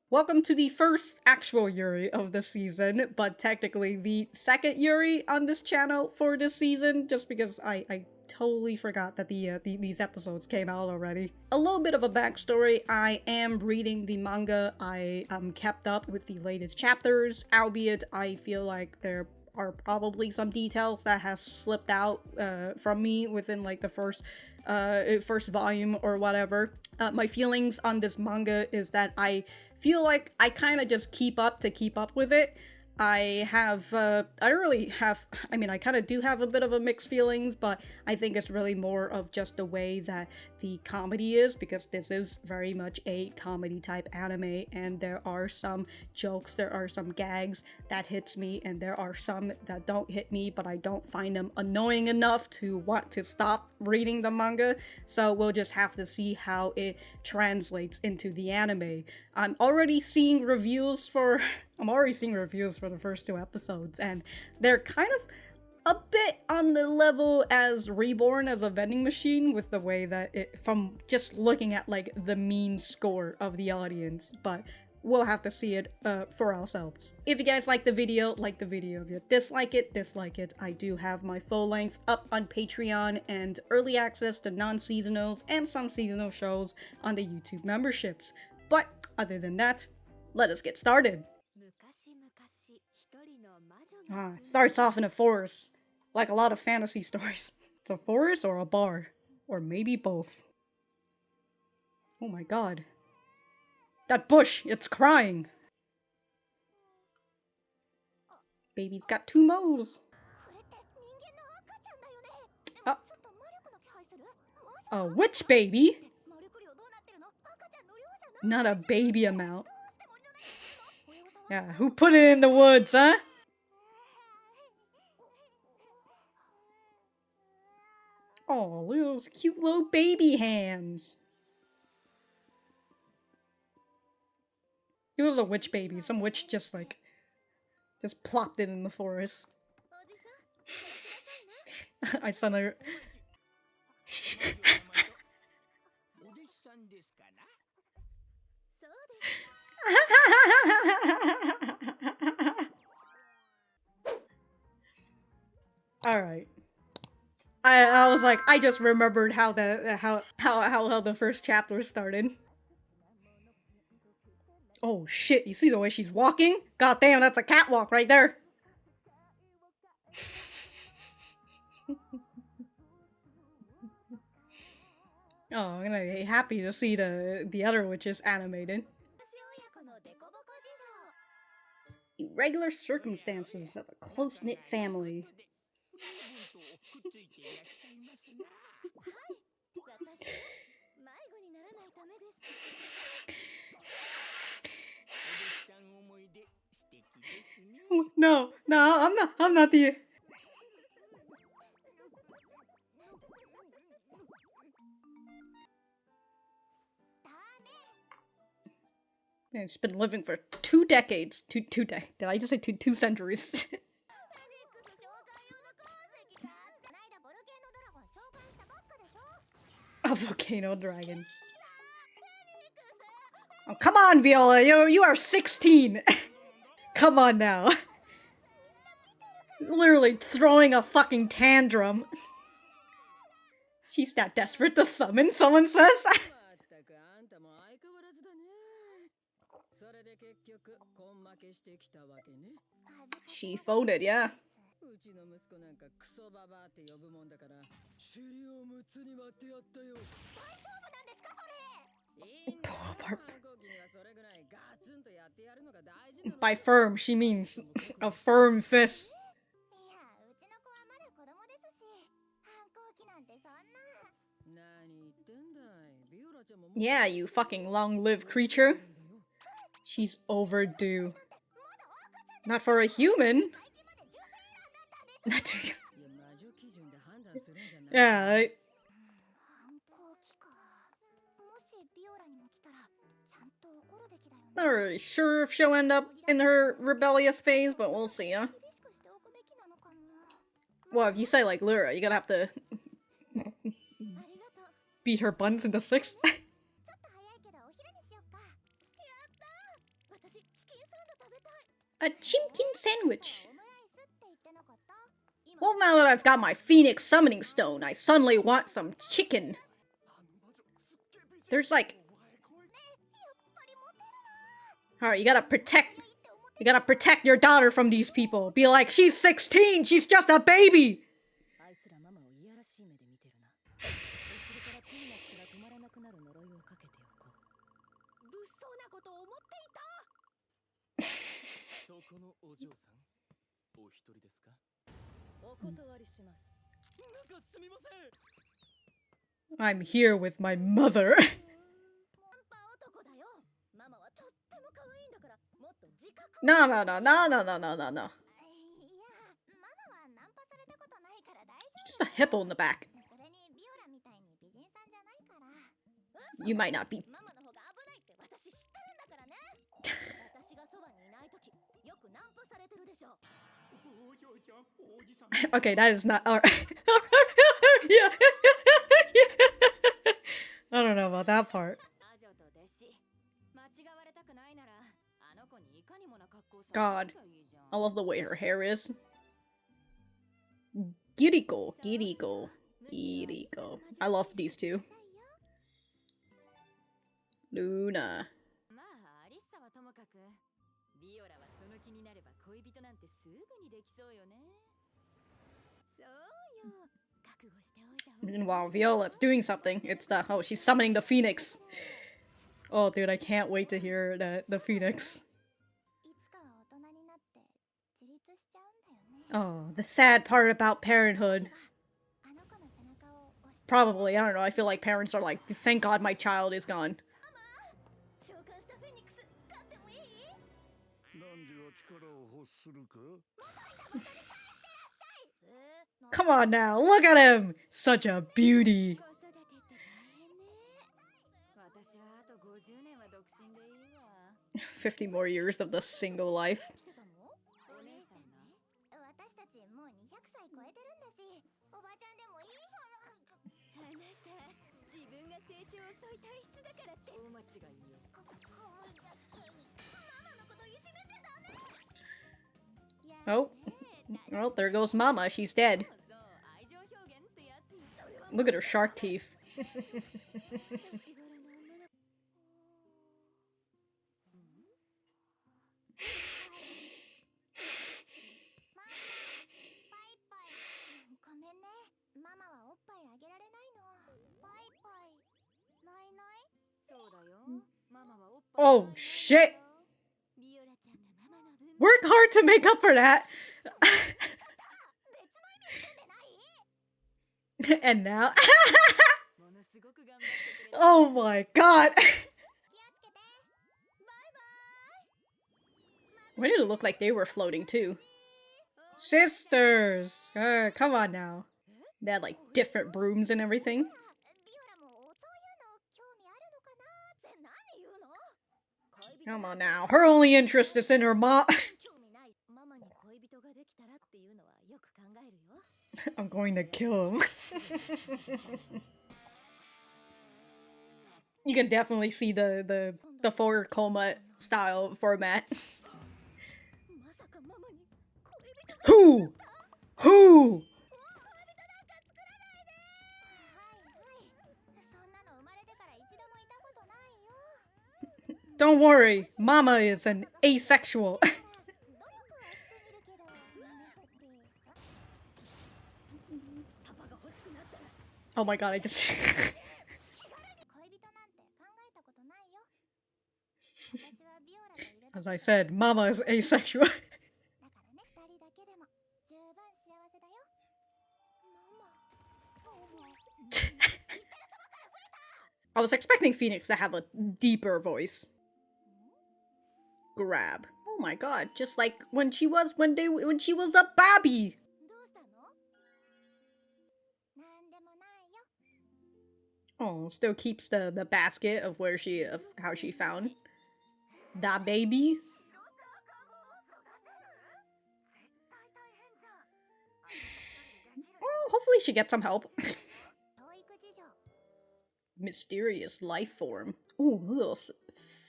Welcome to the first actual Yuri of the season, but technically the second Yuri on this channel for this season, just because I totally forgot that these episodes came out already. A little bit of a backstory: I am reading the manga. I am kept up with the latest chapters, albeit I feel like there are probably some details that has slipped out from me within like the first volume or whatever. My feelings on this manga is that I feel like I kind of just keep up to keep up with it. I kind of do have a bit of a mixed feelings, but I think it's really more of just the way that the comedy is, because this is very much a comedy type anime, and there are some jokes, there are some gags that hits me, and there are some that don't hit me, but I don't find them annoying enough to want to stop reading the manga, so we'll just have to see how it translates into the anime. I'm already seeing reviews for the first two episodes, and they're kind of a bit on the level as Reborn as a vending machine, with the way that it, from just looking at like the mean score of the audience, but we'll have to see it for ourselves. If you guys like the video, like the video. If you dislike it, dislike it. I do have my full length up on Patreon and early access to non-seasonals and some seasonal shows on the YouTube memberships. But other than that, let us get started. It starts off in a forest, like a lot of fantasy stories. It's a forest or a bar, or maybe both. Oh my god. That bush, it's crying! Baby's got two moles! A witch baby? Not a baby amount. Yeah, who put it in the woods, huh? Oh, look at those cute little baby hands. It was a witch baby. Some witch just plopped it in the forest. I saw her. Alright. I was like, I just remembered how the first chapter started. Oh shit, you see the way she's walking? God damn, that's a catwalk right there. Oh, I'm gonna be happy to see the other witches animated. Irregular circumstances of a close-knit family. No, I'm not the... It's been living for 2 decades. Did I just say two centuries? A volcano dragon. Oh, come on, Viola! You are 16! Come on now. Literally throwing a fucking tantrum. She's that desperate to summon, someone says? She folded, yeah. By firm, she means a firm fist. Yeah, you fucking long-lived creature. She's overdue. Not for a human. Yeah, right? Not really sure if she'll end up in her rebellious phase, but we'll see, huh? Well, if you say like Lira, you're gonna have to beat her buns into 6. A chimkin sandwich. Well, now that I've got my Phoenix summoning stone, I suddenly want some chicken. There's like... Alright, you gotta protect your daughter from these people. Be like, she's 16, she's just a baby! I'm here with my mother. No. It's just a hippo in the back. You might not be. Okay, that is not alright. Yeah. I don't know about that part. God, I love the way her hair is. Giriko. I love these two. Luna. Meanwhile, Viola's doing something. It's the she's summoning the phoenix. Oh, dude, I can't wait to hear the phoenix. Oh, the sad part about parenthood. Probably, I don't know. I feel like parents are like, thank God my child is gone. Come on now, look at him! Such a beauty. 50 more years of the single life. Oh, well, there goes Mama. She's dead. Look at her shark teeth. Oh, shit! Work hard to make up for that! And now... Oh my god! Why did it look like they were floating too? Sisters! Come on now. They had like different brooms and everything. Come on now. Her only interest is in her mom. I'm going to kill him. You can definitely see the forward coma style format. Who? Don't worry, Mama is an asexual. Oh my god, I just... As I said, Mama is asexual. I was expecting Phoenix to have a deeper voice. Grab. Oh my god, just like when she was when she was a baby. Oh, still keeps the basket of how she found that baby. Oh, hopefully she gets some help. Mysterious life form. Ooh, little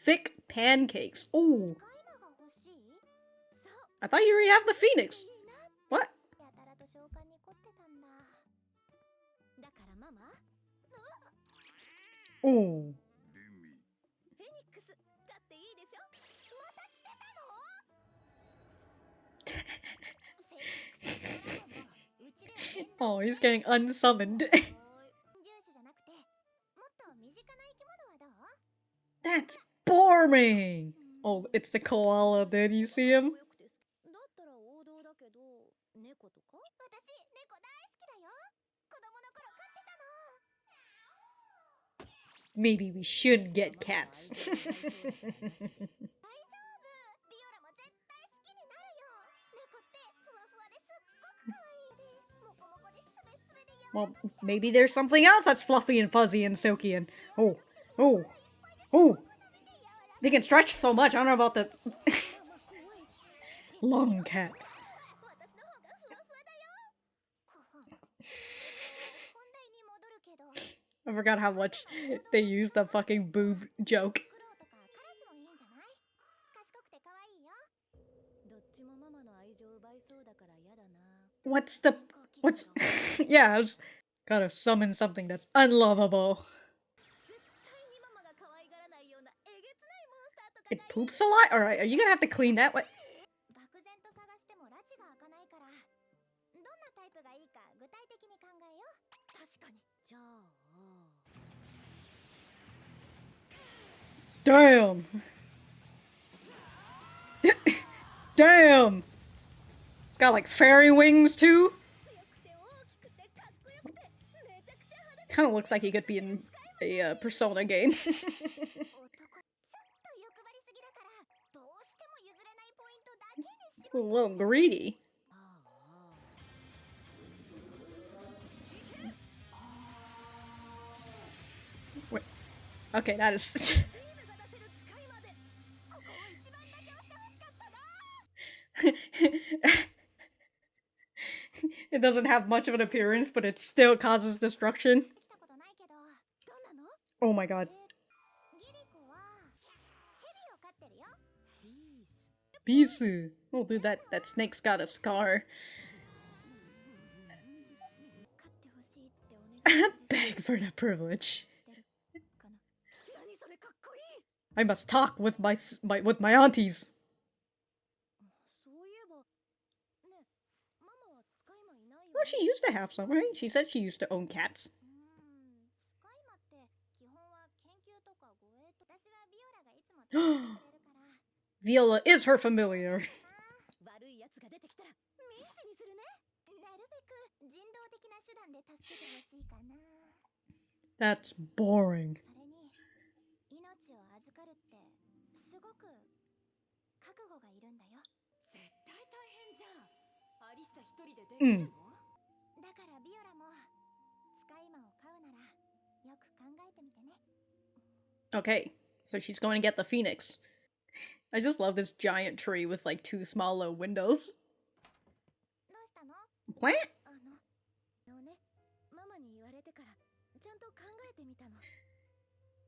thick pancakes. Ooh. I thought you already have the phoenix. What? Oh. Oh, he's getting unsummoned. That's boring! Oh, it's the koala. Did you see him? Maybe we shouldn't get cats. Well, maybe there's something else that's fluffy and fuzzy and silky and... Oh. Oh. Oh. They can stretch so much. I don't know about that. Long cat. I forgot how much they used the fucking boob joke. What's yeah, I was gotta summon something that's unlovable. It poops a lot? Alright, are you gonna have to clean that? What? Damn! Damn! It's got like fairy wings too? Kinda looks like he could be in a Persona game. A little greedy. Wait. Okay, that is... It doesn't have much of an appearance, but it still causes destruction. Oh my god. Bisu. Oh dude, that snake's got a scar. Beg for the privilege. I must talk with my aunties. Well, she used to have some, right? She said she used to own cats. Viola is her familiar. That's boring. Mm. Okay, so she's going to get the phoenix. I just love this giant tree with like 2 small low windows. Plant?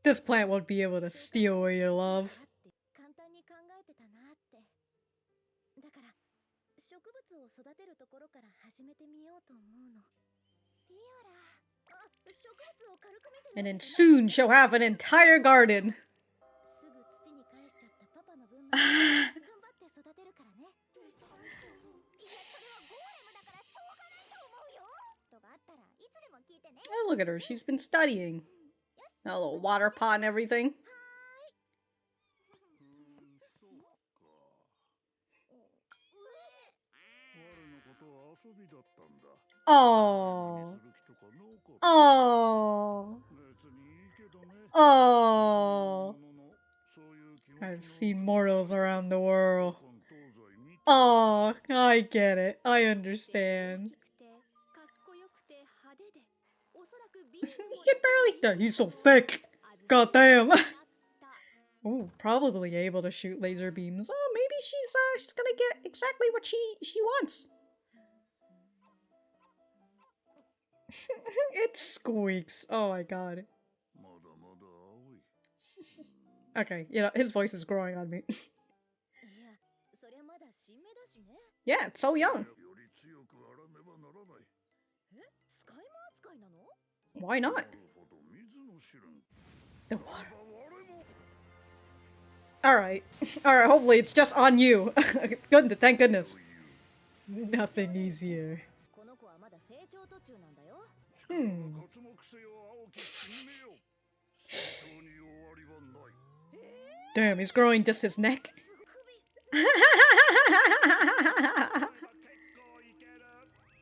This plant won't be able to steal away your love. And then soon she'll have an entire garden. Oh, look at her. She's been studying. A little water pot and everything. Oh. Oh. Oh. I've seen mortals around the world. Oh, I get it. I understand. He can barely. He's so thick. God damn. Oh, probably able to shoot laser beams. Oh, maybe she's gonna get exactly what she wants. It squeaks. Oh my god. Okay, you know, his voice is growing on me. Yeah, it's so young. Why not? The water. Alright. Alright, hopefully it's just on you. Good, thank goodness. Nothing easier. Damn, he's growing just his neck.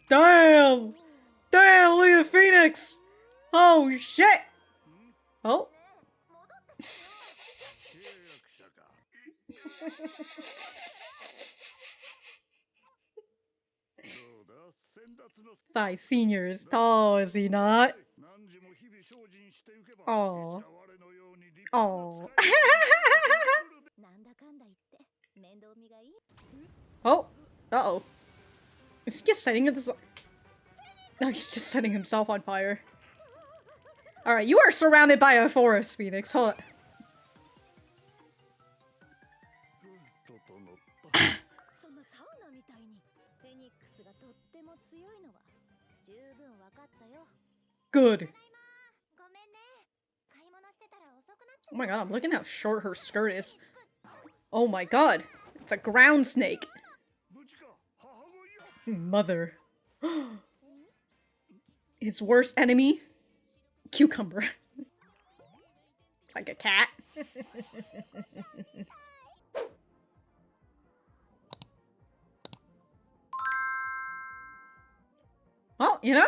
Damn! Damn, look at the phoenix! Oh shit! Oh. Thai senior is tall, is he not? Oh. Oh. Oh. Uh-oh. Is he just setting this? No, he's just setting himself on fire. Alright, you are surrounded by a forest, Phoenix. Hold on. Good. Oh my god, I'm looking how short her skirt is. Oh my god. It's a ground snake. Mother. His worst enemy? Cucumber. It's like a cat. Well, you know,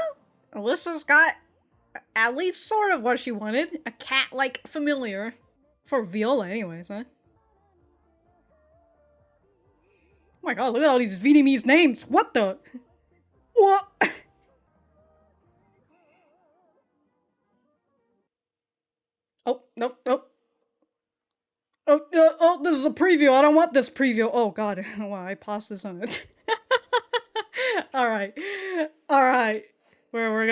Alyssa's got at least sort of what she wanted. A cat-like familiar. For Viola anyways, huh? Oh my god, look at all these Vietnamese names. What the? What? Oh, nope, nope. Oh, this is a preview. I don't want this preview. Oh god, wow, I paused this on it. Alright. Alright. We're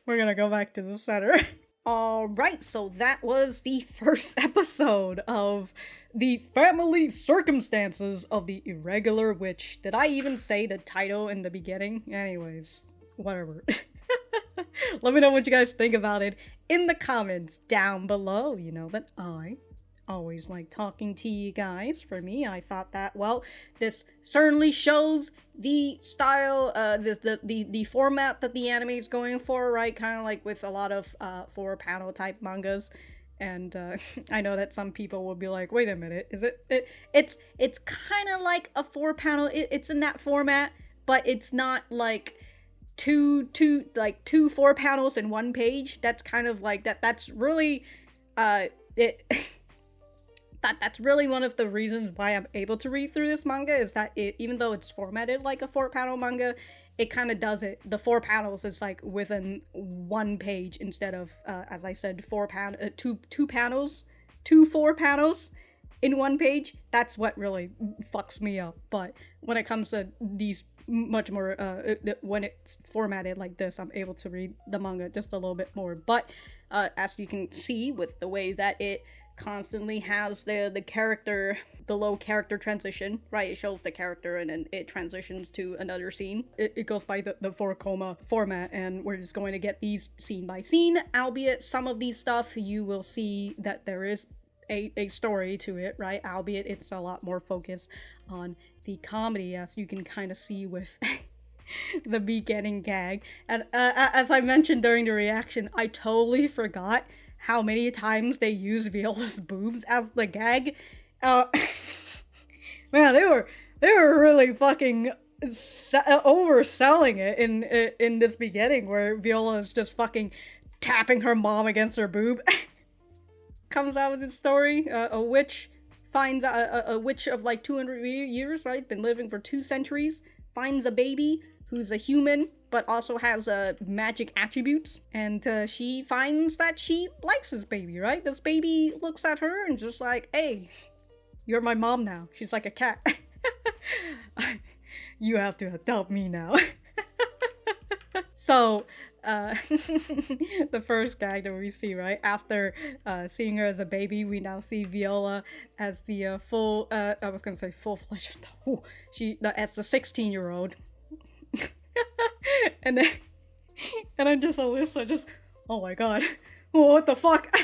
gonna go back to the center. Alright, so that was the first episode of the family circumstances of the Irregular Witch. Did I even say the title in the beginning? Anyways, whatever. Let me know what you guys think about it in the comments down below. You know that I always like talking to you guys. For me, I thought that, well, this certainly shows the style, the format that the anime is going for, right? Kind of like with a lot of 4-panel type mangas. And I know that some people will be like, wait a minute, is it's kind of like a 4-panel, it's in that format, but it's not like two 4-panels in one page. That's kind of like that's really that's really one of the reasons why I'm able to read through this manga, is that even though it's formatted like a 4-panel manga, it kind of does it. The 4 panels is like within one page instead of, as I said, 4 panels in one page. That's what really fucks me up. But when it comes to these much more, when it's formatted like this, I'm able to read the manga just a little bit more. But as you can see with the way that it constantly has the character, the low character transition, right? It shows the character and then it transitions to another scene. It goes by the 4-coma format, and we're just going to get these scene by scene, albeit some of these stuff you will see that there is a story to it, right? Albeit it's a lot more focused on the comedy, as you can kind of see with the beginning gag. And as I mentioned during the reaction, I totally forgot how many times they use Viola's boobs as the gag. Man, they were really fucking overselling it in this beginning, where Viola is just fucking tapping her mom against her boob. Comes out with this story, a witch finds a witch of like 200 years, right? Been living for 2 centuries, finds a baby who's a human, but also has magic attributes, and she finds that she likes this baby, right? This baby looks at her and just like, hey, you're my mom now. She's like a cat. You have to adopt me now. So the first gag that we see, right? After seeing her as a baby, we now see Viola as the full, I was gonna say full-fledged, as the 16-year-old. and then, and then just Alyssa just, oh my god, what the fuck?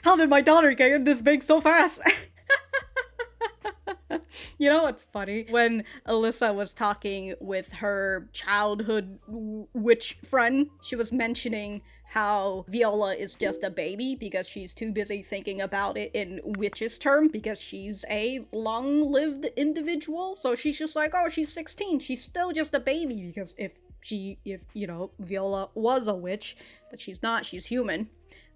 How did my daughter get this big so fast? You know what's funny? When Alyssa was talking with her childhood witch friend, she was mentioning how Viola is just a baby because she's too busy thinking about it in witch's term because she's a long-lived individual. So she's just like, oh, she's 16. She's still just a baby because if Viola was a witch, but she's not, she's human.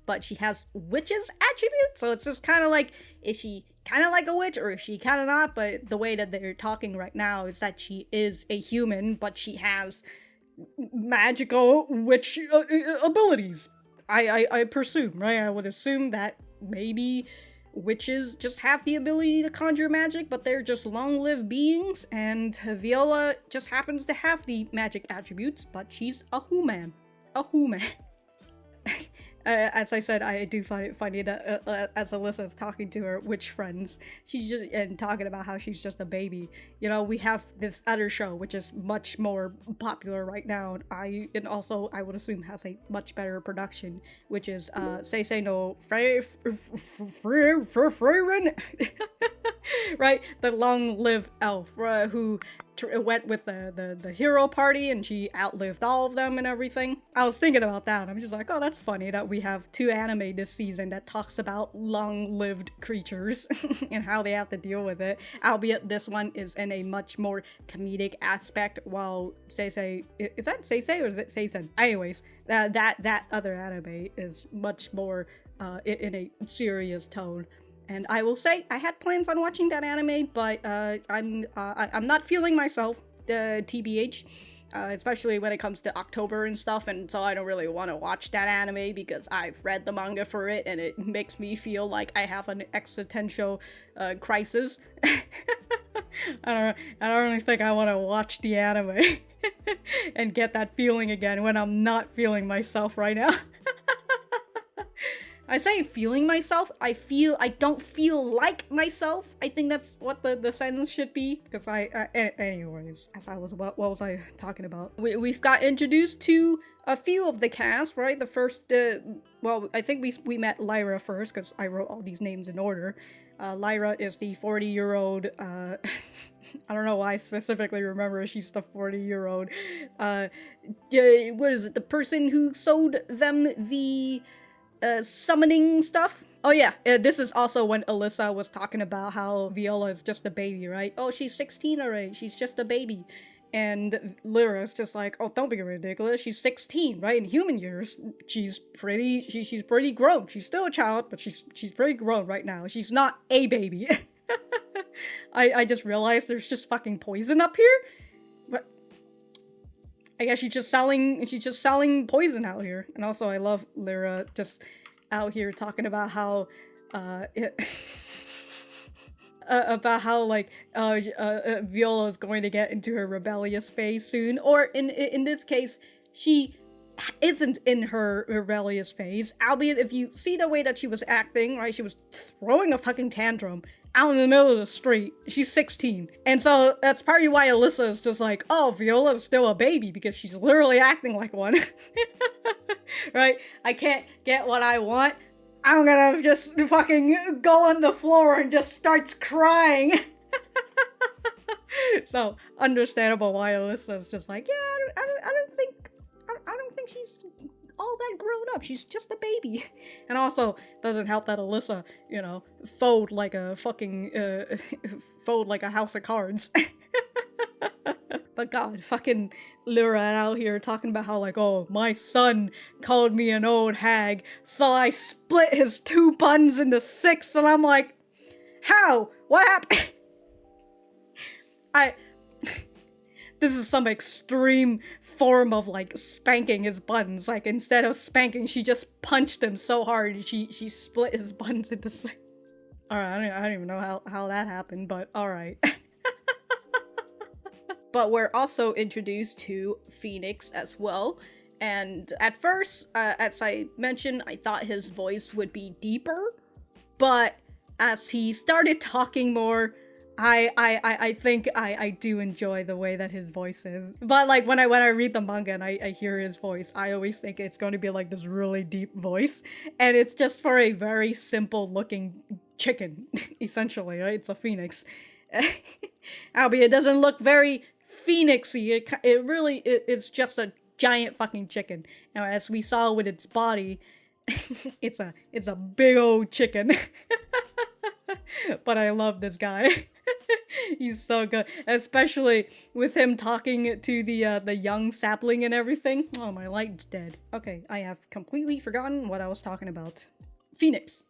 But she has witch's attributes, so it's just kind of like, is she kind of like a witch or is she kind of not? But the way that they're talking right now is that she is a human, but she has magical witch abilities. I presume, right? I would assume that maybe witches just have the ability to conjure magic, but they're just long-lived beings, and Viola just happens to have the magic attributes, but she's a human. A human. As I said, I do find it funny that as Alyssa is talking to her witch friends, she's just and talking about how she's just a baby. You know, we have this other show which is much more popular right now, and also I would assume has a much better production, which is Seisei no Frieren, right? The long-lived elf who went with the hero party and she outlived all of them and everything. I was thinking about that. I'm just like, oh, that's funny that we have 2 anime this season that talks about long-lived creatures and how they have to deal with it. Albeit this one is in a much more comedic aspect, while Seisei, is that Seisei or is it Seisen? Anyways, that other anime is much more in a serious tone. And I will say, I had plans on watching that anime, but I'm not feeling myself, TBH, especially when it comes to October and stuff, and so I don't really want to watch that anime because I've read the manga for it, and it makes me feel like I have an existential crisis. I don't really think I want to watch the anime and get that feeling again when I'm not feeling myself right now. I say feeling myself, I don't feel like myself. I think that's what the sentence should be, because anyways, what was I talking about? We've got introduced to a few of the cast, right? The first, well, I think we met Lira first, because I wrote all these names in order. Lira is the 40-year-old, I don't know why I specifically remember she's the 40-year-old, what is it, the person who sold them the summoning stuff. Oh yeah, this is also when Alyssa was talking about how Viola is just a baby, right? Oh, she's 16 already, she's just a baby. And Lyra's just like, oh, don't be ridiculous, she's 16, right? In human years, she's pretty grown. She's still a child, but she's pretty grown right now. She's not a baby. I just realized there's just fucking poison up here. But I guess she's just selling poison out here. And also I love Lira just out here talking about how Viola is going to get into her rebellious phase soon, or in this case she isn't in her rebellious phase, albeit if you see the way that she was acting, right, she was throwing a fucking tantrum out in the middle of the street. She's 16. And so that's probably why Alyssa is just like, oh, Viola's still a baby, because she's literally acting like one. Right? I can't get what I want. I'm gonna just fucking go on the floor and just starts crying. So understandable why Alyssa is just like, yeah, I don't think she's all that grown up. She's just a baby. And also doesn't help that Alyssa, you know, fold like a fucking fold like a house of cards. But god, fucking Lira out here talking about how, like, oh, my son called me an old hag, so I split his 2 buns into 6, and I'm like, how? What happened? This is some extreme form of, like, spanking his buns. Like, instead of spanking, she just punched him so hard, she split his buns into 6. Alright, I don't even know how that happened, but alright. but we're also introduced to Phoenix as well. And at first, as I mentioned, I thought his voice would be deeper, but as he started talking more, I think I do enjoy the way that his voice is. But like when I read the manga and I hear his voice, I always think it's going to be like this really deep voice, and it's just for a very simple looking chicken, essentially, right? It's a phoenix. Albeit it doesn't look very phoenixy. It's just a giant fucking chicken. Now, as we saw with its body, it's a big old chicken. But I love this guy. He's so good, especially with him talking to the young sapling and everything. Oh, my light's dead. Okay, I have completely forgotten what I was talking about. Phoenix.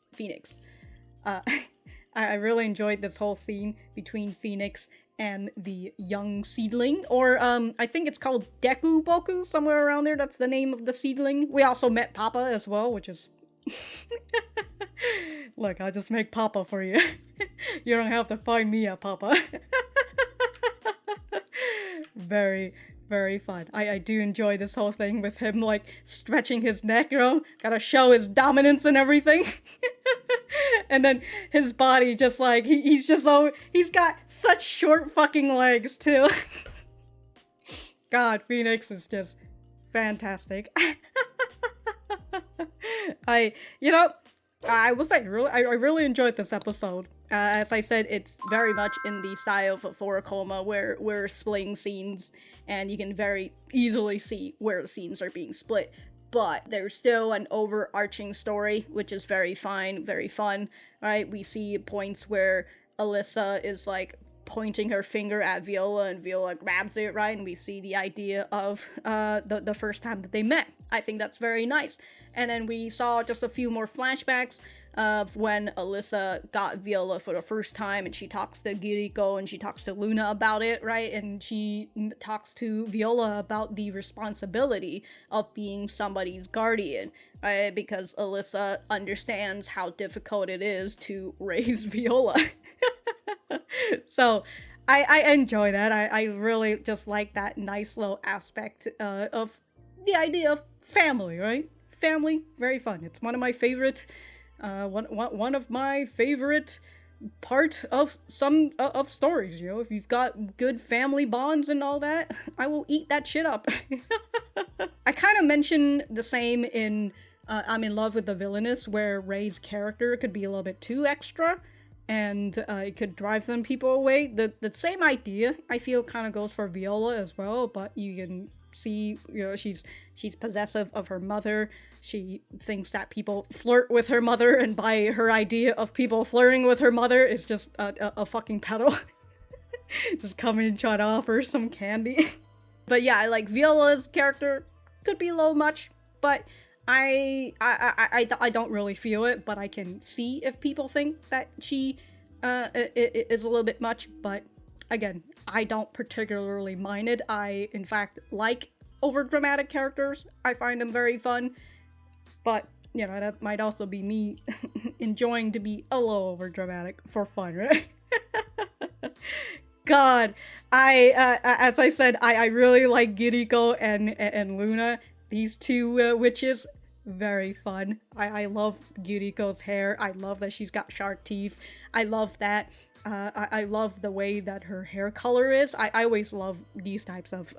I really enjoyed this whole scene between Phoenix and the young seedling, or I think it's called Dekoboko, somewhere around there. That's the name of the seedling. We also met Papa as well, which is look, I'll just make Papa for you. You don't have to find me a Papa. Very, very fun. I do enjoy this whole thing with him, like, stretching his neck, you know? Gotta show his dominance and everything. And then his body just, like, he's got such short fucking legs, too. God, Phoenix is just fantastic. I really enjoyed this episode. As I said, it's very much in the style of Foracoma, where we're splitting scenes, and you can very easily see where the scenes are being split. But there's still an overarching story, which is very fine, very fun, right? We see points where Alyssa is, like, pointing her finger at Viola, and Viola grabs it, right? And we see the idea of the first time that they met. I think that's very nice. And then we saw just a few more flashbacks of when Alyssa got Viola for the first time, and she talks to Girika and she talks to Luna about it, right? And she talks to Viola about the responsibility of being somebody's guardian, right? Because Alyssa understands how difficult it is to raise Viola. So I enjoy that. I really just like that nice little aspect of the idea of family, right? Family, very fun. It's one of my favorite, one of my favorite part of some of stories. You know, if you've got good family bonds and all that, I will eat that shit up. I kind of mentioned the same in I'm in Love with the Villainess, where Rei's character could be a little bit too extra, and it could drive some people away. The same idea, I feel, kind of goes for Viola as well, but you can see, you know, she's possessive of her mother. She thinks that people flirt with her mother, and by her idea of people flirting with her mother is just a fucking pedo. Just coming and try to offer some candy. But yeah, I like Viola's character. Could be a little much, but I don't really feel it, but I can see if people think that she is a little bit much. But again, I don't particularly mind it. I, in fact, like overdramatic characters. I find them very fun. But, you know, that might also be me enjoying to be a little overdramatic for fun, right? God, as I said, I really like Girika and Luna. These two witches, very fun. I love Giriko's hair. I love that she's got sharp teeth. I love that. I love the way that her hair color is. I always love these types of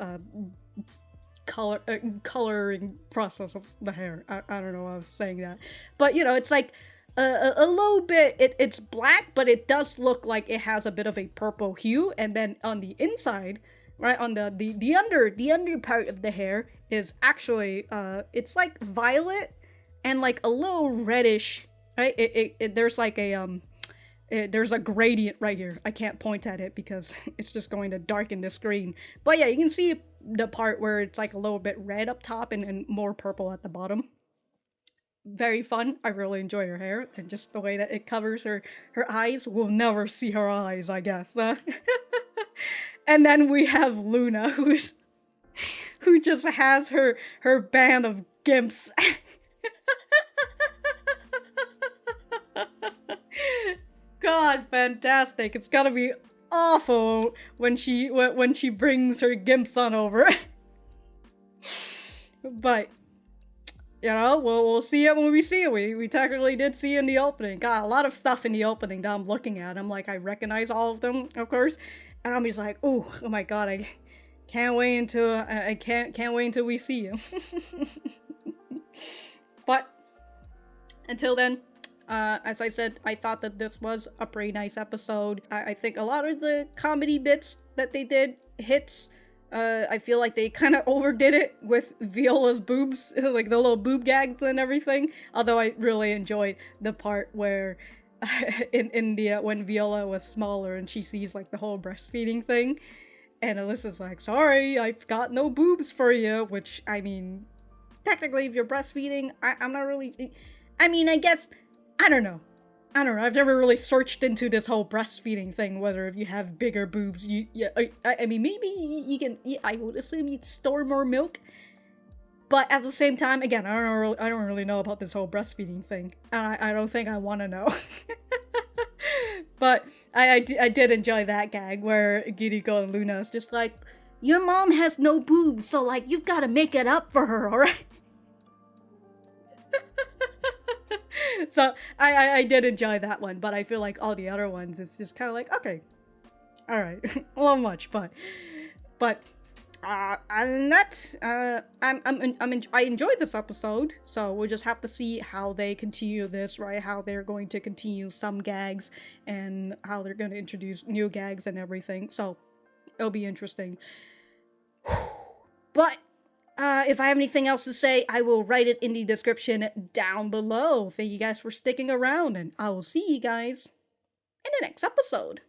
coloring process of the hair. I don't know why I was saying that. But, you know, it's like a little bit, it's black, but it does look like it has a bit of a purple hue. And then on the inside, right, on the under part of the hair is actually, it's like violet and like a little reddish, right? There's like a, there's a gradient right here. I can't point at it because it's just going to darken the screen. But yeah, you can see the part where it's like a little bit red up top and more purple at the bottom. Very fun. I really enjoy her hair, and just the way that it covers her eyes. We'll never see her eyes, I guess. And then we have Luna, who just has her band of gimps. God, fantastic. It's gotta be awful when she brings her gimp son over. But you know, we'll see it when we see it. We technically did see it in the opening. Got a lot of stuff in the opening that I'm looking at. I'm like, I recognize all of them, of course, and I'm just like, oh my god, I can't wait until I can't wait until we see him. But until then, as I said, I thought that this was a pretty nice episode. I think a lot of the comedy bits that they did hits. I feel like they kind of overdid it with Viola's boobs, like the little boob gags and everything. Although I really enjoyed the part where in India, when Viola was smaller and she sees like the whole breastfeeding thing, and Alyssa's like, sorry, I've got no boobs for you, which, I mean, technically if you're breastfeeding, I'm not really, I mean, I guess, I don't know. I've never really searched into this whole breastfeeding thing, whether if you have bigger boobs, I mean, maybe you can, I would assume you'd store more milk. But at the same time, again, I don't really know about this whole breastfeeding thing. And I don't think I want to know. But I did enjoy that gag where Girika Luna is just like, your mom has no boobs, so like, you've got to make it up for her, alright? So I did enjoy that one, but I feel like all the other ones, it's just kind of like, okay, all right, a little much, but and that I enjoyed this episode, so we'll just have to see how they continue this, right? How they're going to continue some gags and how they're going to introduce new gags and everything. So it'll be interesting. But if I have anything else to say, I will write it in the description down below. Thank you guys for sticking around, and I will see you guys in the next episode.